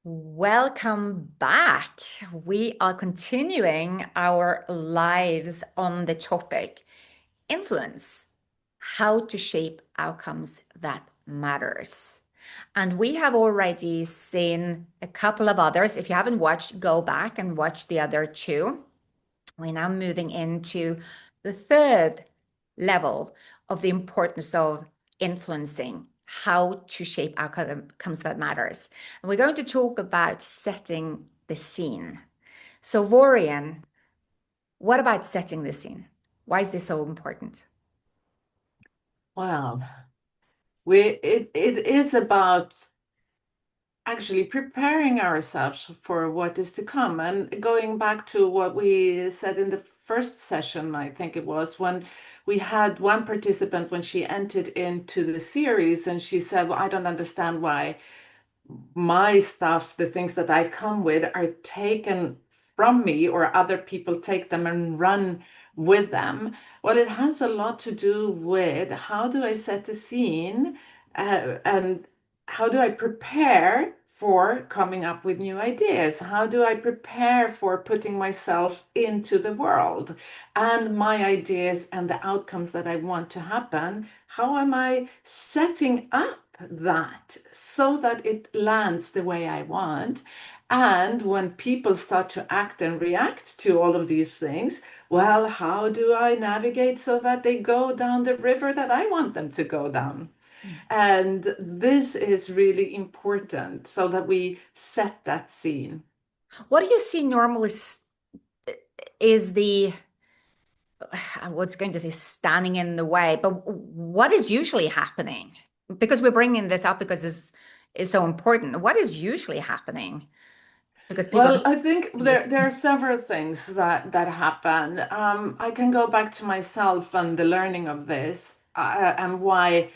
Welcome back. We are continuing our lives on the topic influence, how to shape outcomes that matters. And we have already seen a couple of others. If you haven't watched, go back and watch the other two. We're now moving into the third level of the importance of influencing how to shape outcomes that matters. And we're going to talk about setting the scene. So, Vorian, what about setting the scene? Why is this so important? Well, it is about actually preparing ourselves for what is to come. And going back to what we said in the first session, I think it was when we had one participant when she entered into the series and she said, "Well, I don't understand why my stuff, the things that I come with, are taken from me or other people take them and run with them." Well, it has a lot to do with how do I set the scene and how do I prepare for coming up with new ideas? How do I prepare for putting myself into the world and my ideas and the outcomes that I want to happen? How am I setting up that so that it lands the way I want? And when people start to act and react to all of these things, well, how do I navigate so that they go down the river that I want them to go down? And this is really important so that we set that scene. What do you see normally is the, I was going to say standing in the way, but what is usually happening? Because we're bringing this up because it's so important. What is usually happening? Because people, Well, I think there are several things that happen. I can go back to myself and the learning of this and why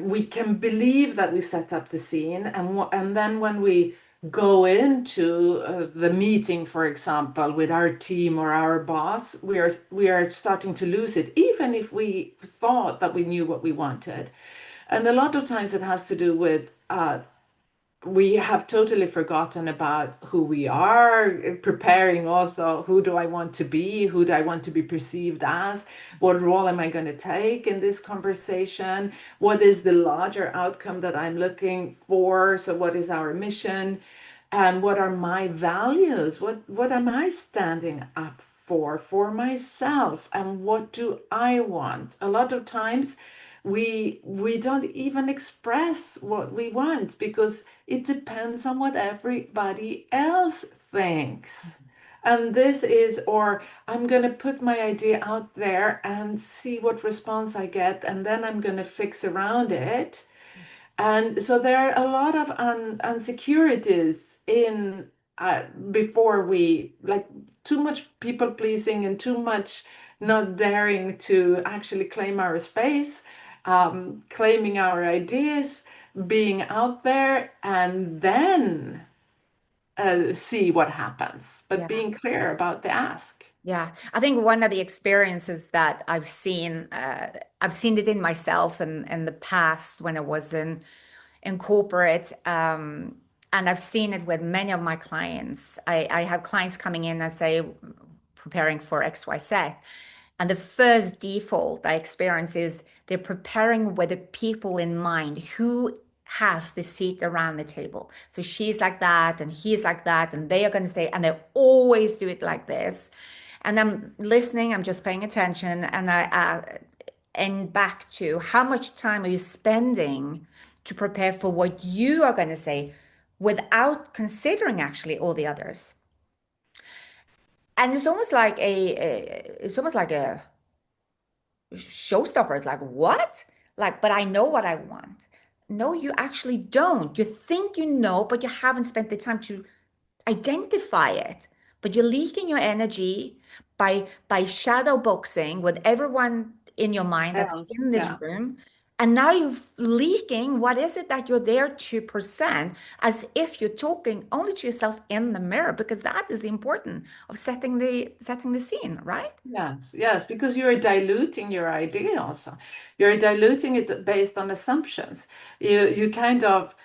we can believe that we set up the scene, and then when we go into the meeting, for example, with our team or our boss, we are starting to lose it, even if we thought that we knew what we wanted. And a lot of times it has to do with we have totally forgotten about who we are, preparing also who do I want to be, who do I want to be perceived as, what role am I going to take in this conversation, what is the larger outcome that I'm looking for, so what is our mission, and what are my values, what am I standing up for myself, and what do I want. A lot of times we don't even express what we want because it depends on what everybody else thinks. And this is, or I'm going to put my idea out there and see what response I get, and then I'm going to fix around it. And so there are a lot of insecurities in before we like too much people pleasing and too much not daring to actually claim our space, claiming our ideas, being out there, and then see what happens, but yeah. being clear about the ask. Yeah, I think one of the experiences that I've seen it in myself in the past when I was in corporate, and I've seen it with many of my clients. I have clients coming in and say, preparing for XYZ, and the first default I experience is they're preparing with the people in mind who has the seat around the table. So she's like that, and he's like that, and they are going to say, and they always do it like this. And I'm listening, I'm just paying attention, and I and back to how much time are you spending to prepare for what you are going to say without considering actually all the others. And it's almost like a showstopper. It's like, what? Like, but I know what I want. No, you actually don't. You think you know, but you haven't spent the time to identify it. But you're leaking your energy by shadow boxing with everyone in your mind that's Else, in this yeah. room. And now you're leaking what is it that you're there to present as if you're talking only to yourself in the mirror, because that is the important of setting the scene, right? Yes, yes, because you're diluting your idea also. You're diluting it based on assumptions. You kind of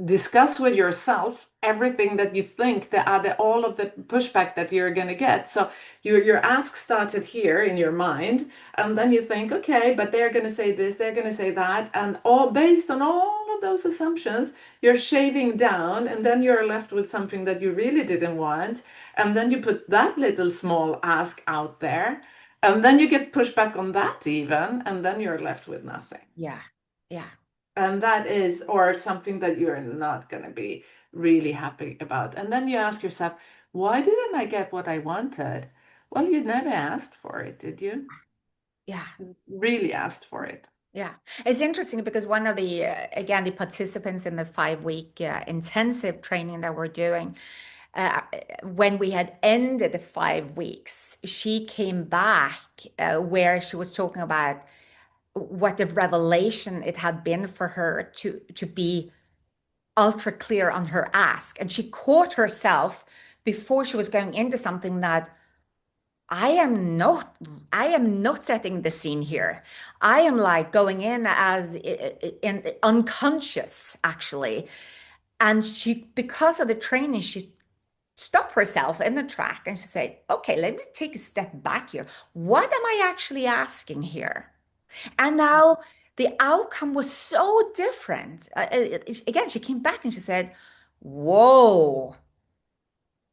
discuss with yourself everything that you think, all of the pushback that you're going to get. So your ask started here in your mind, and then you think, okay, but they're going to say this, they're going to say that, and all based on all of those assumptions, you're shaving down, and then you're left with something that you really didn't want, and then you put that little small ask out there, and then you get pushback on that even, and then you're left with nothing. Yeah. Yeah. And that is, or something that you're not going to be really happy about. And then you ask yourself, why didn't I get what I wanted? Well, you never asked for it, did you? Yeah. Really asked for it. Yeah, it's interesting because one of the, again, the participants in the 5 week intensive training that we're doing, uh, when we had ended the 5 weeks, she came back where she was talking about what the revelation it had been for her to be ultra clear on her ask. And she caught herself before she was going into something that I am not I am not setting the scene here. I am like going in as in unconscious actually. And she, because of the training, she stopped herself in the track and she said, okay, let me take a step back here. What am I actually asking here? And now the outcome was so different. Again, she came back and she said, whoa,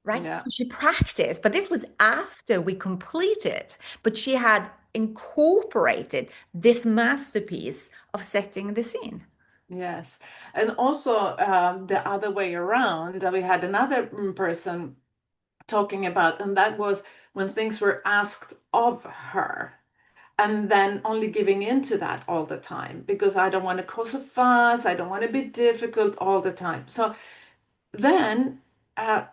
right? Yeah. So she practiced, but this was after we completed. But she had incorporated this masterpiece of setting the scene. Yes. And also the other way around, we had another person talking about, and that was when things were asked of her. And then only giving into that all the time because I don't want to cause a fuss. I don't want to be difficult all the time. So then uh,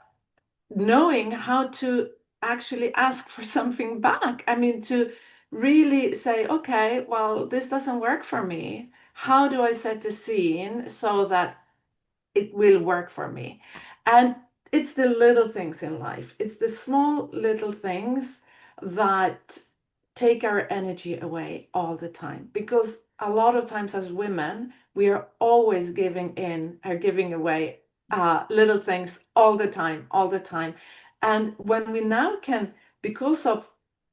knowing how to actually ask for something back. I mean, to really say, okay, well, this doesn't work for me. How do I set the scene so that it will work for me? And it's the little things in life, it's the small little things that take our energy away all the time. Because a lot of times as women, we are always giving in or giving away little things all the time, all the time. And when we now can, because of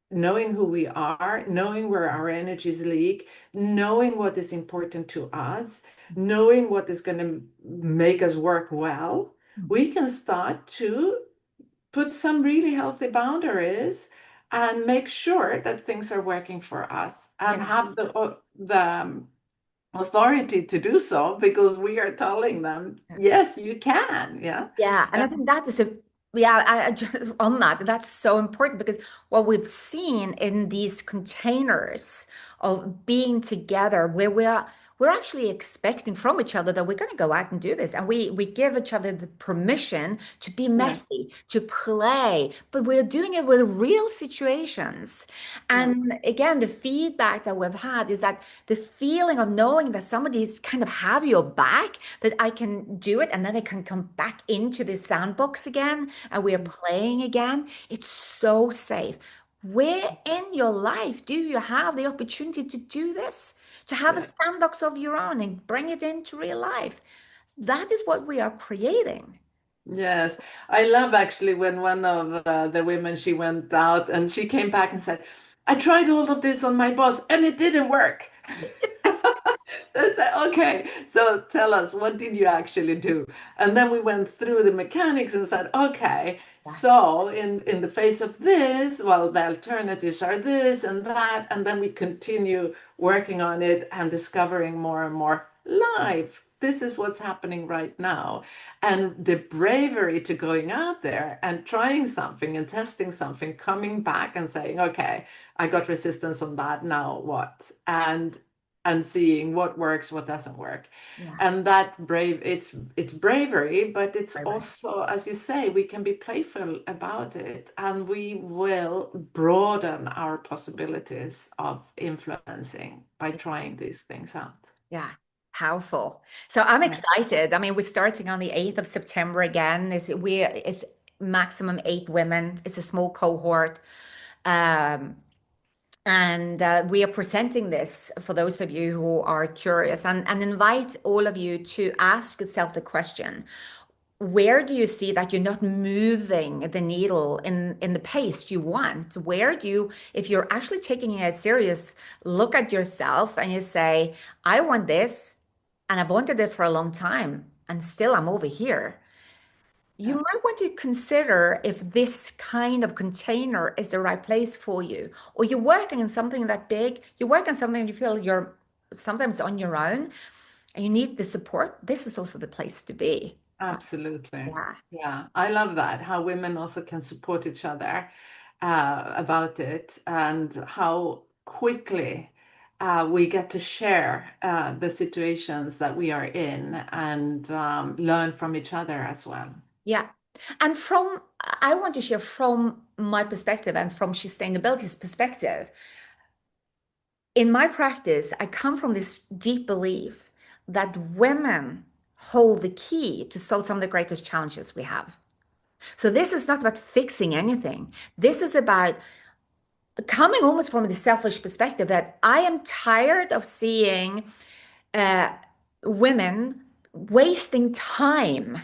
knowing who we are, knowing where our energies leak, knowing what is important to us, knowing what is going to make us work well, we can start to put some really healthy boundaries and make sure that things are working for us and Yeah. have the authority to do so because we are telling them, yes, you can. Yeah. Yeah, and I think that is a yeah, I just on that, that's so important because what we've seen in these containers of being together where we're actually expecting from each other that we're going to go out and do this. And we give each other the permission to be Yeah. messy, to play, but we're doing it with real situations. Yeah. And again, the feedback that we've had is that the feeling of knowing that somebody's kind of have your back, that I can do it and then I can come back into the sandbox again and we are playing again. It's so safe. Where in your life do you have the opportunity to do this? To have a Yeah. sandbox of your own and bring it into real life? That is what we are creating. Yes, I love actually when one of the women she went out and she came back and said, I tried all of this on my boss and it didn't work. I said, okay, so tell us, what did you actually do? And then we went through the mechanics and said, okay, Yeah, so in the face of this, well, the alternatives are this and that, and then we continue working on it and discovering more and more live. This is what's happening right now. And the bravery to going out there and trying something and testing something, coming back and saying, okay, I got resistance on that, now what? And seeing what works, what doesn't work. yeah, And that it's bravery, but it's right, right. also, as you say, we can be playful about it and we will broaden our possibilities of influencing by trying these things out. Yeah, powerful. So I'm Yeah. excited. I mean, we're starting on the 8th of September again. It's maximum 8 women. It's a small cohort. Um, And we are presenting this for those of you who are curious, and invite all of you to ask yourself the question, where do you see that you're not moving the needle in the pace you want? Where do you, if you're actually taking it serious, look at yourself and you say, I want this, and I've wanted it for a long time, and still I'm over here. You Yeah, might want to consider if this kind of container is the right place for you, or you're working in something that big, you work on something you feel you're sometimes on your own and you need the support. This is also the place to be. absolutely. Yeah. Yeah, I love that, how women also can support each other about it, and how quickly we get to share the situations that we are in, and learn from each other as well. Yeah. And I want to share from my perspective and from sustainability's perspective. In my practice, I come from this deep belief that women hold the key to solve some of the greatest challenges we have. So this is not about fixing anything. This is about coming almost from the selfish perspective that I am tired of seeing uh, women wasting time,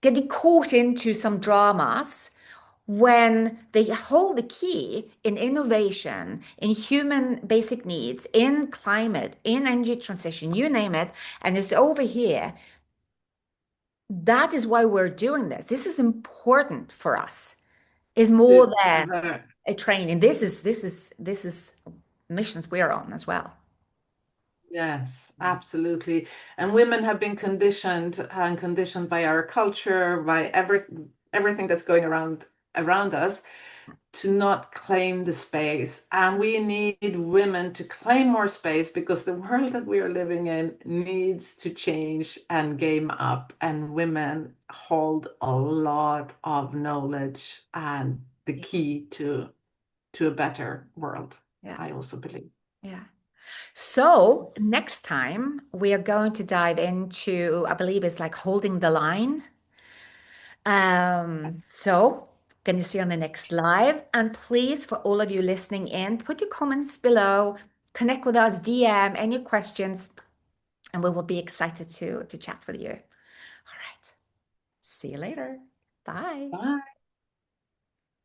getting caught into some dramas when they hold the key in innovation, in human basic needs, in climate, in energy transition, you name it, and it's over here. That is why we're doing this. This is important for us. Is more than Very- a training. This is missions we're on as well. Yes, absolutely. And women have been conditioned, and conditioned by our culture, by everything that's going around us, to not claim the space. And we need women to claim more space, because the world that we are living in needs to change and game up. And women hold a lot of knowledge and the key to a better world, Yeah. I also believe. Yeah. So next time we are going to dive into, I believe it's like holding the line. So gonna see you on the next live. And please, for all of you listening in, put your comments below, connect with us, DM any questions, and we will be excited to chat with you. All right. See you later. Bye. Bye.